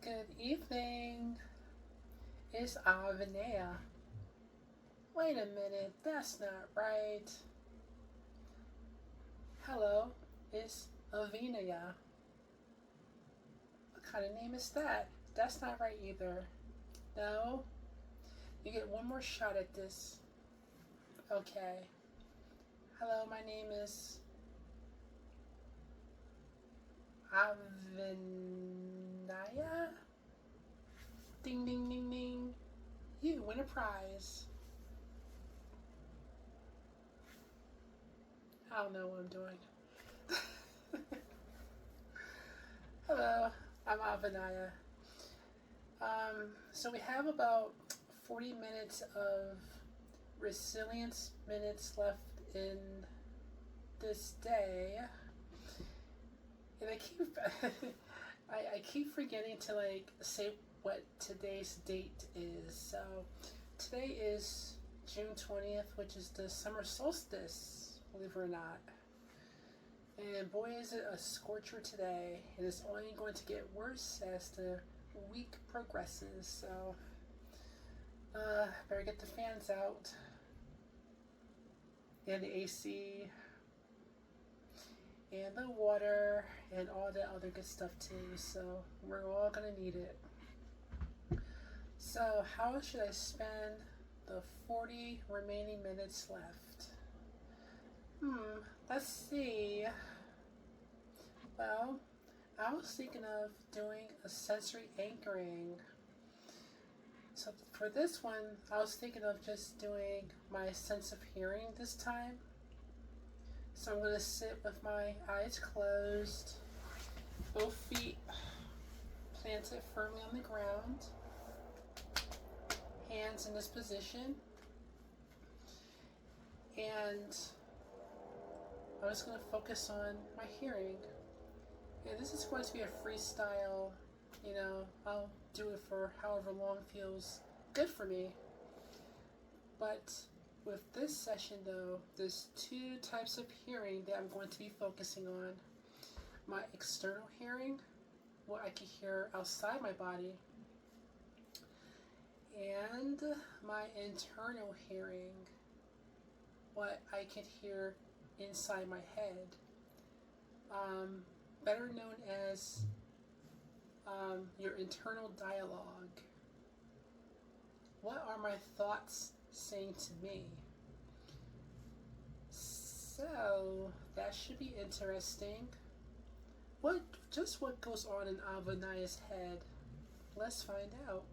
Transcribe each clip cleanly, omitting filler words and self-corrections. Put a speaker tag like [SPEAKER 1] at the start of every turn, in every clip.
[SPEAKER 1] Good evening. It's Avinea. Wait a minute, that's not right. Hello, it's Avinea. What kind of name is that? That's not right either. No, you get one more shot at this. Okay. Hello, my name is Avinaya. Ding ding ding ding. You win a prize. I don't know what I'm doing. Hello, I'm Avinaya. So we have about 40 minutes of resilience minutes left in this day, and I keep forgetting to say what today's date is. So today is June 20th, which is the summer solstice, believe it or not. And boy, is it a scorcher today. It is only going to get worse as the week progresses. So, better get the fans out and the AC and the water and all that other good stuff too. So, we're all gonna need it. So, how should I spend the 40 remaining minutes left? Let's see. Well, I was thinking of doing a sensory anchoring. So for this one, I was thinking of just doing my sense of hearing this time. So I'm going to sit with my eyes closed, both feet planted firmly on the ground, hands in this position, and I'm just going to focus on my hearing. And this is going to be a freestyle, I'll do it for however long feels good for me. But with this session though, there's two types of hearing that I'm going to be focusing on. My external hearing, what I can hear outside my body, and my internal hearing, what I can hear inside my head. Better known as your internal dialogue. What are my thoughts saying to me? So that should be interesting. What goes on in Avanaya's head? Let's find out.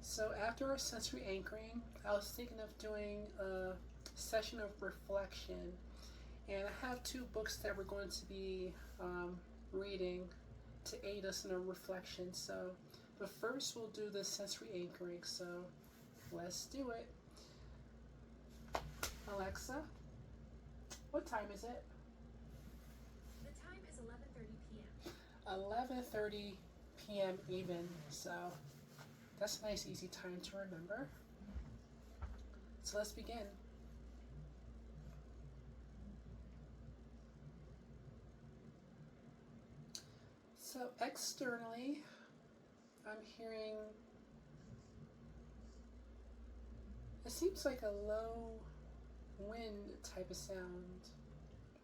[SPEAKER 1] So after our sensory anchoring, I was thinking of doing a session of reflection. And I have two books that we're going to be reading to aid us in our reflection. So, but first we'll do the sensory anchoring. So, let's do it. Alexa, what time is it?
[SPEAKER 2] The time is 11:30 p.m.
[SPEAKER 1] 11:30 p.m. even. So, that's a nice, easy time to remember. So let's begin. So externally, I'm hearing, it seems like a low wind type of sound,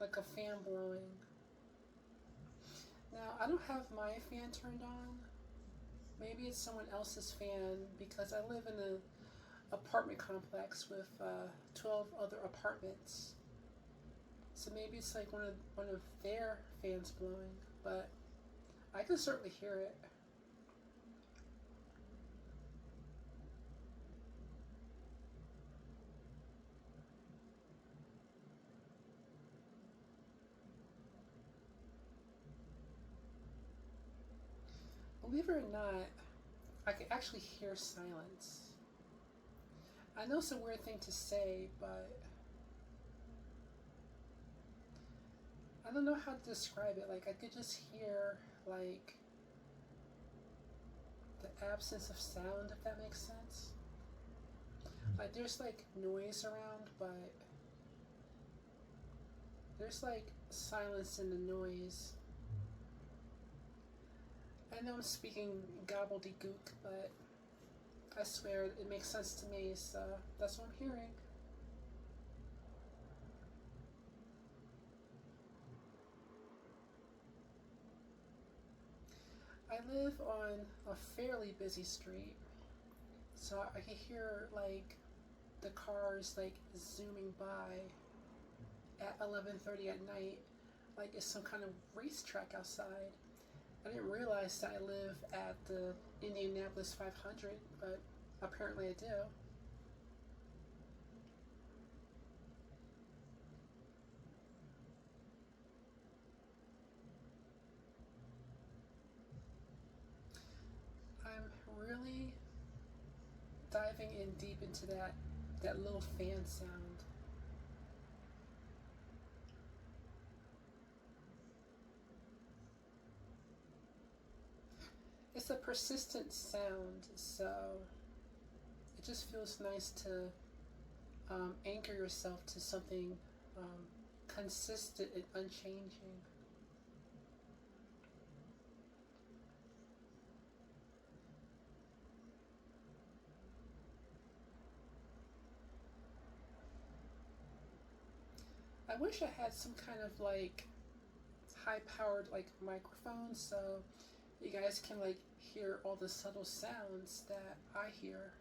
[SPEAKER 1] like a fan blowing. Now, I don't have my fan turned on. Maybe it's someone else's fan because I live in an apartment complex with 12 other apartments. So maybe it's like one of their fans blowing, but I can certainly hear it. Believe it or not, I can actually hear silence. I know it's a weird thing to say, but I don't know how to describe it. Like I could just hear like the absence of sound, if that makes sense. Like there's like noise around, but there's like silence in the noise. And know I'm speaking gobbledygook, but I swear it makes sense to me, so that's what I'm hearing. I live on a fairly busy street, so I can hear like the cars like zooming by at 11:30 at night, like it's some kind of racetrack outside. I didn't realize that I live at the Indianapolis 500, but apparently I do. I'm really diving in deep into that little fan sound. It's a persistent sound, so it just feels nice to anchor yourself to something consistent and unchanging. I wish I had some kind of like high powered like microphone so you guys can like hear all the subtle sounds that I hear.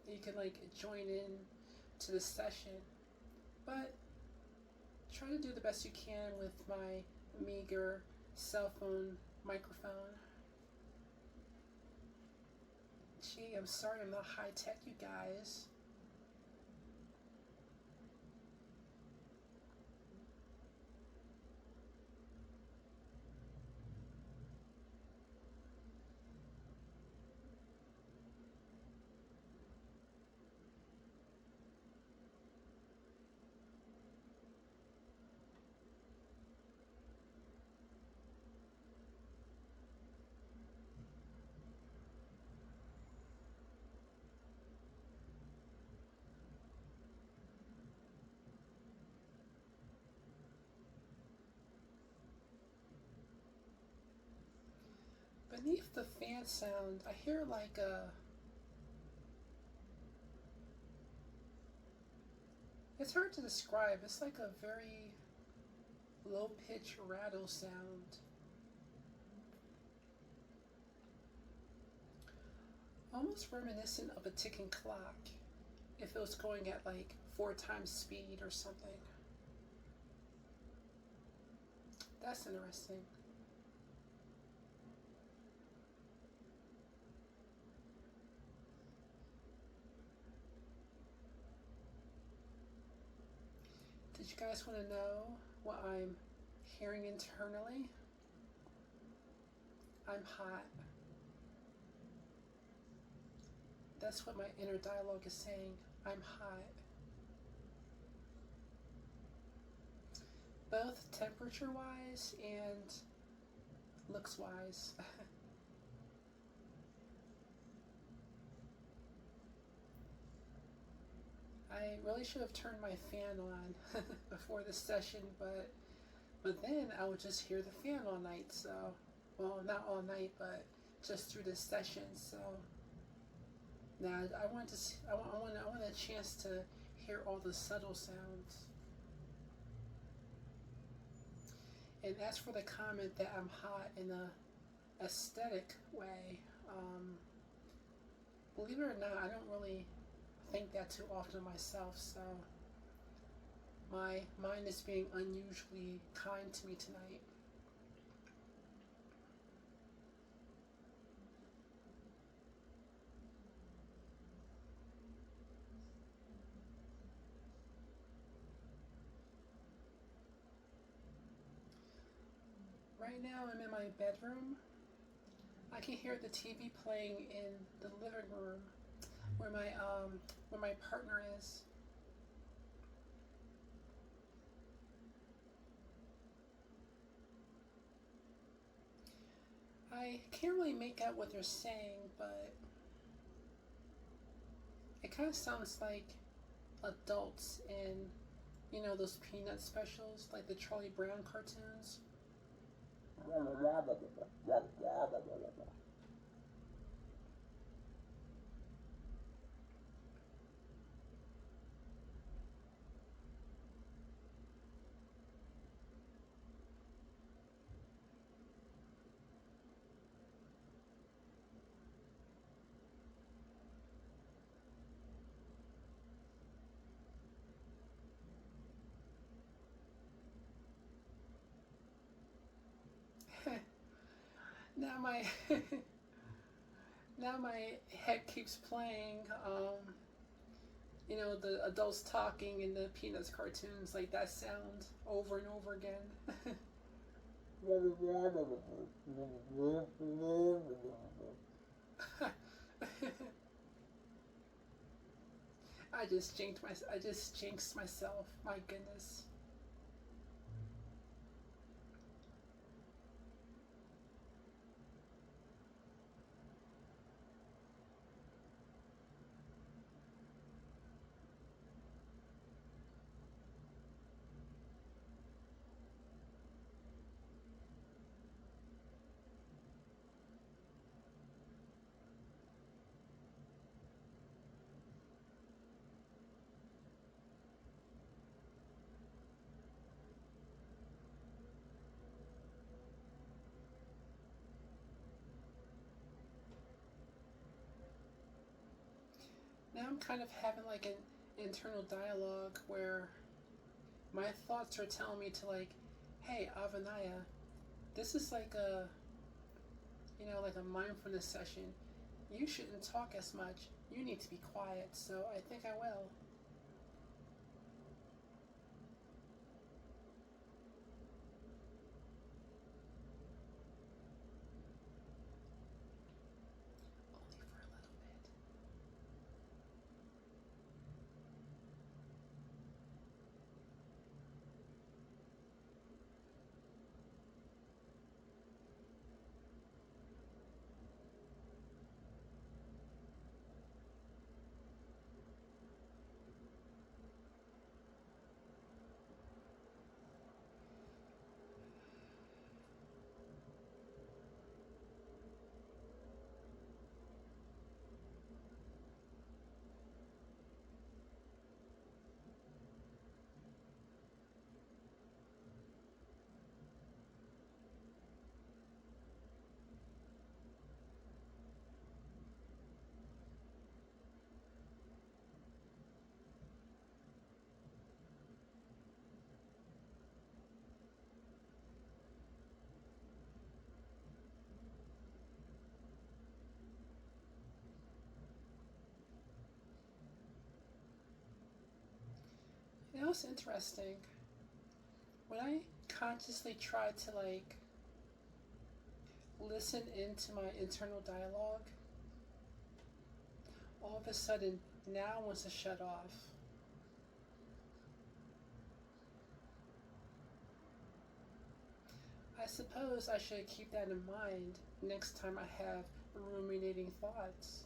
[SPEAKER 1] You can like join in to the session. But try to do the best you can with my meager cell phone microphone. Gee, I'm sorry I'm not high tech, you guys. Beneath the fan sound, I hear like a. It's hard to describe. It's like a very low pitch rattle sound. Almost reminiscent of a ticking clock if it was going at like 4 times speed or something. That's interesting. Did you guys want to know what I'm hearing internally? I'm hot. That's what my inner dialogue is saying. I'm hot. Both temperature wise and looks wise. I really should have turned my fan on before the session, but then I would just hear the fan all night. So, well, not all night, but just through the session. So, now I want to. I want a chance to hear all the subtle sounds. And as for the comment that I'm hot in a aesthetic way, believe it or not, I don't really think that too often myself. So my mind is being unusually kind to me tonight. Right now, I'm in my bedroom. I can hear the TV playing in the living room where my partner is. I can't really make out what they're saying, but it kind of sounds like adults in, those Peanut specials, like the Charlie Brown cartoons. now my now my head keeps playing. The adults talking in the Peanuts cartoons, like that sound over and over again. I just jinxed myself. My goodness. Now I'm kind of having like an internal dialogue where my thoughts are telling me to like, hey, Avanaya, this is like a mindfulness session. You shouldn't talk as much. You need to be quiet. So I think I will. Only for a little bit. It was interesting. When I consciously tried to like listen into my internal dialogue, all of a sudden now wants to shut off. I suppose I should keep that in mind next time I have ruminating thoughts.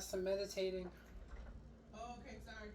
[SPEAKER 1] That's some meditating.
[SPEAKER 3] Oh, okay, sorry.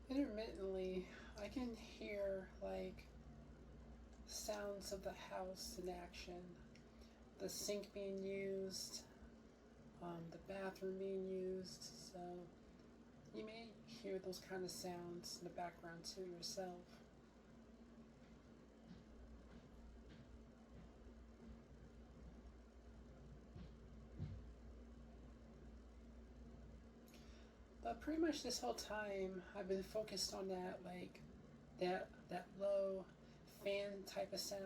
[SPEAKER 1] Intermittently, I can hear like sounds of the house in action, the sink being used, the bathroom being used. So you may hear those kind of sounds in the background too yourself. But pretty much this whole time, I've been focused on that, like that low fan type of sound.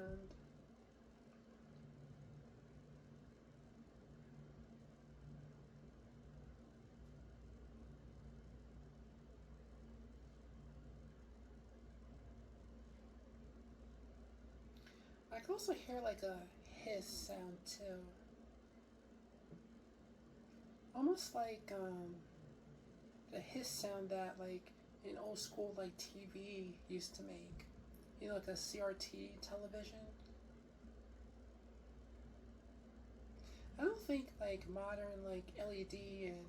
[SPEAKER 1] I can also hear like a hiss sound too, almost like the hiss sound that like an old school like TV used to make. You know, like a CRT television. I don't think like modern like LED and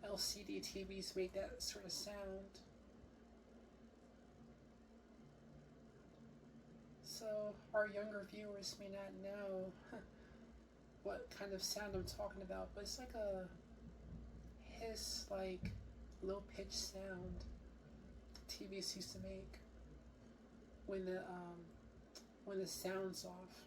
[SPEAKER 1] LCD TVs make that sort of sound. So our younger viewers may not know what kind of sound I'm talking about, but it's like a hiss, like low pitched sound TVs used to make when the sound's off.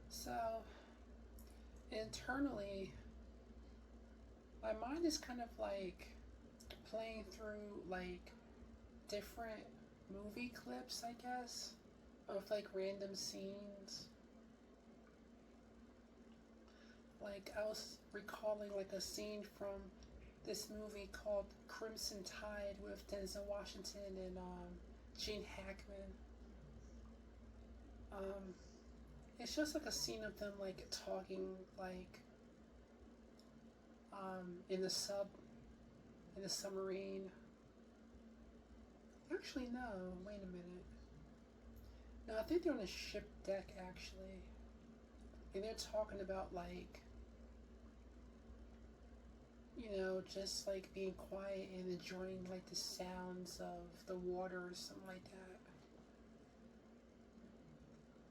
[SPEAKER 1] So internally, my mind is kind of like playing through like different movie clips, I guess, of like random scenes. Like I was recalling like a scene from this movie called Crimson Tide with Denzel Washington and Gene Hackman. Um, it's just like a scene of them like talking like in the submarine. Actually, no. Wait a minute. No, I think they're on a ship deck actually, and they're talking about like just like being quiet and enjoying like the sounds of the water or something like that.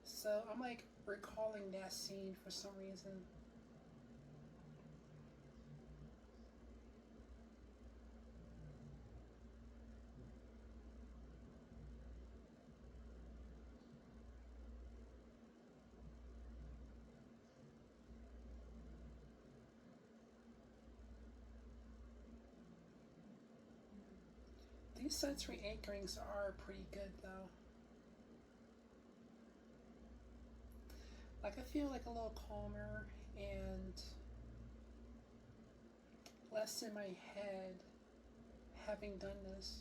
[SPEAKER 1] So I'm like recalling that scene for some reason. These sensory anchorings are pretty good though. Like I feel like a little calmer and less in my head having done this.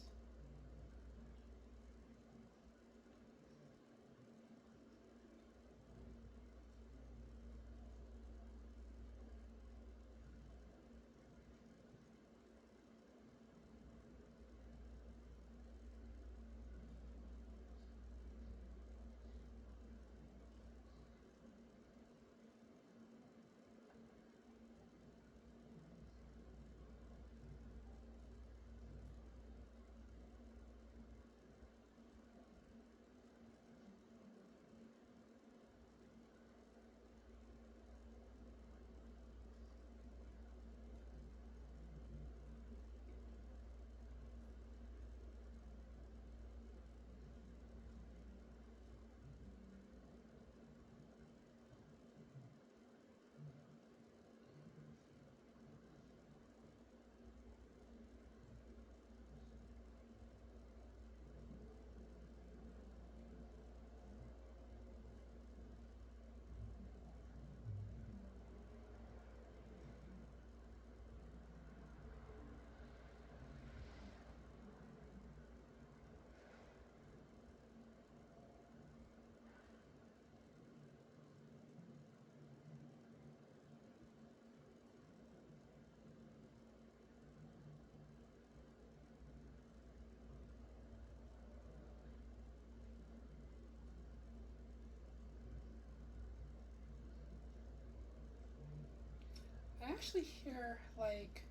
[SPEAKER 1] actually hear like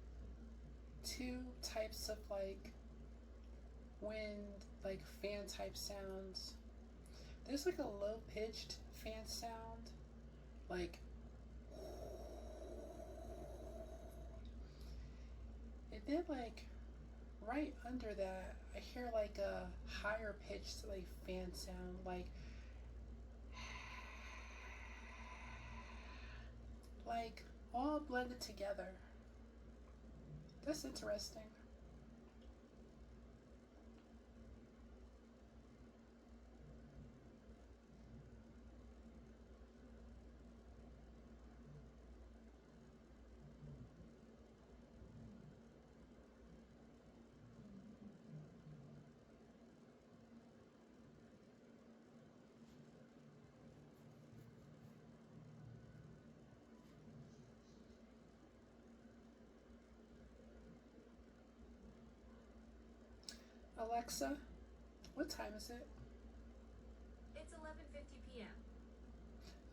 [SPEAKER 1] two types of like wind, like fan type sounds. There's like a low pitched fan sound, like, and then like right under that, I hear like a higher pitched like fan sound, like all blended together. That's interesting. Alexa, what time is it?
[SPEAKER 2] It's 11:50 p.m.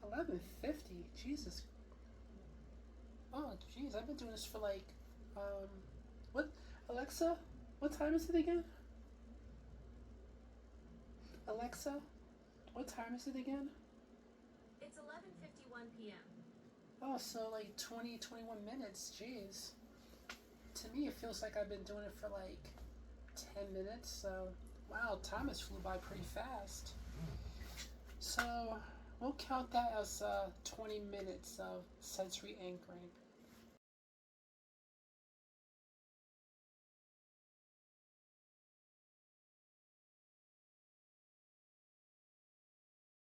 [SPEAKER 1] 11:50. Jesus. Oh, jeez, I've been doing this for like, what? Alexa, what time is it again? Alexa, what time is it again?
[SPEAKER 2] It's 11:51 p.m.
[SPEAKER 1] Oh, so like 20, 21 minutes. Jeez. To me, it feels like I've been doing it for like 10 minutes. So, wow, time has flew by pretty fast. So, we'll count that as 20 minutes of sensory anchoring.